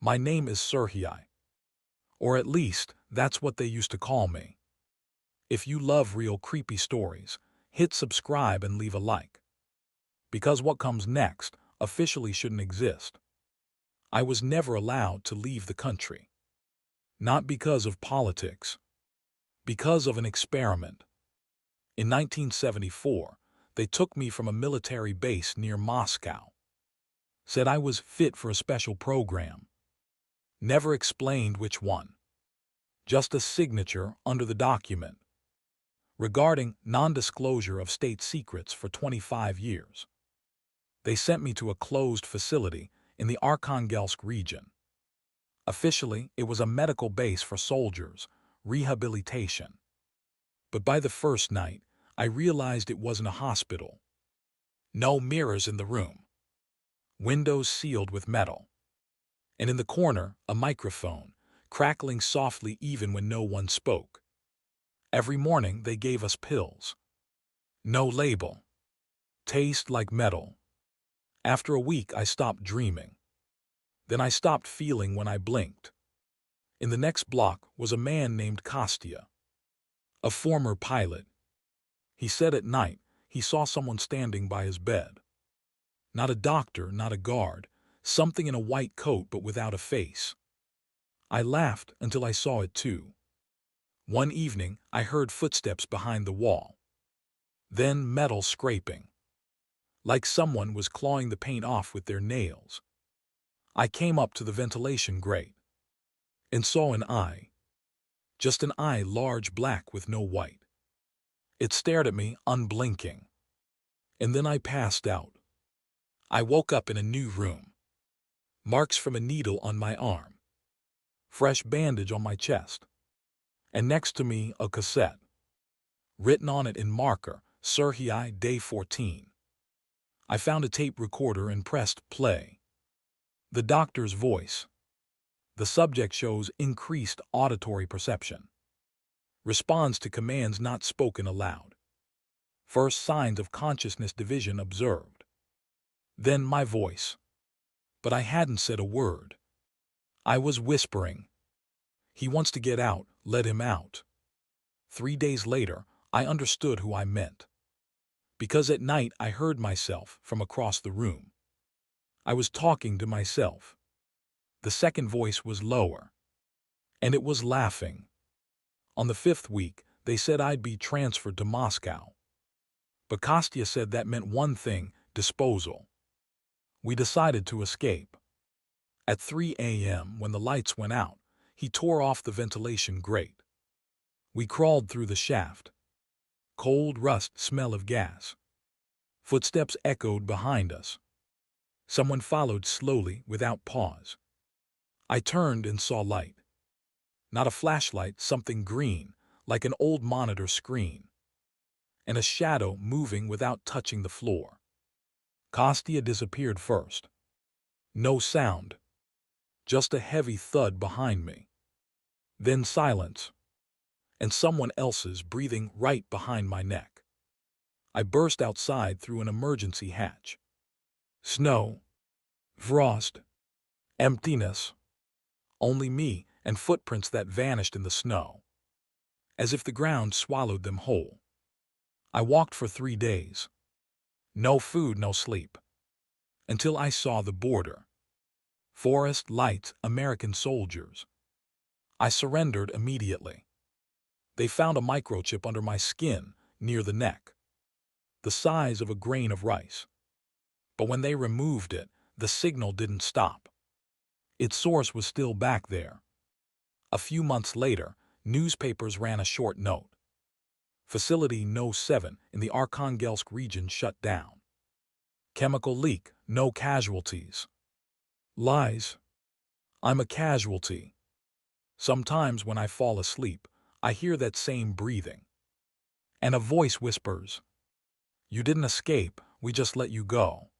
My name is Serhiy, or at least that's what they used to call me. If you love real creepy stories, hit subscribe and leave a like. Because what comes next officially shouldn't exist. I was never allowed to leave the country. Not because of politics. Because of an experiment. In 1974, they took me from a military base near Moscow. Said I was fit for a special program. Never explained which one. Just a signature under the document. Regarding non-disclosure of state secrets for 25 years. They sent me to a closed facility in the Arkhangelsk region. Officially, it was a medical base for soldiers, rehabilitation. But by the first night, I realized it wasn't a hospital. No mirrors in the room. Windows sealed with metal. And in the corner, a microphone, crackling softly even when no one spoke. Every morning they gave us pills. No label. Taste like metal. After a week I stopped dreaming. Then I stopped feeling when I blinked. In the next block was a man named Kostya, a former pilot. He said at night he saw someone standing by his bed. Not a doctor, not a guard, something in a white coat but without a face. I laughed until I saw it too. One evening I heard footsteps behind the wall. Then metal scraping. Like someone was clawing the paint off with their nails. I came up to the ventilation grate and saw an eye. Just an eye, large, black with no white. It stared at me, unblinking. And then I passed out. I woke up in a new room. Marks from a needle on my arm. Fresh bandage on my chest. And next to me, a cassette. Written on it in marker, Serhiy, Day 14. I found a tape recorder and pressed play. The doctor's voice. The subject shows increased auditory perception. Responds to commands not spoken aloud. First signs of consciousness division observed. Then my voice. But I hadn't said a word. I was whispering. He wants to get out, let him out. 3 days later, I understood who I meant. Because at night I heard myself from across the room. I was talking to myself. The second voice was lower. And it was laughing. On the 5th week, they said I'd be transferred to Moscow. But Kostya said that meant one thing, disposal. We decided to escape. At 3 a.m., when the lights went out, he tore off the ventilation grate. We crawled through the shaft. Cold rust, smell of gas. Footsteps echoed behind us. Someone followed slowly, without pause. I turned and saw light. Not a flashlight, something green, like an old monitor screen. And a shadow moving without touching the floor. Kostya disappeared first. No sound. Just a heavy thud behind me. Then silence. And someone else's breathing right behind my neck. I burst outside through an emergency hatch. Snow. Frost. Emptiness. Only me and footprints that vanished in the snow. As if the ground swallowed them whole. I walked for 3 days. No food, no sleep. Until I saw the border. Forest, lights, American soldiers. I surrendered immediately. They found a microchip under my skin, near the neck. The size of a grain of rice. But when they removed it, the signal didn't stop. Its source was still back there. A few months later, newspapers ran a short note. Facility No. 7 in the Arkhangelsk region shut down. Chemical leak, no casualties. Lies. I'm a casualty. Sometimes when I fall asleep, I hear that same breathing. And a voice whispers, "You didn't escape, we just let you go."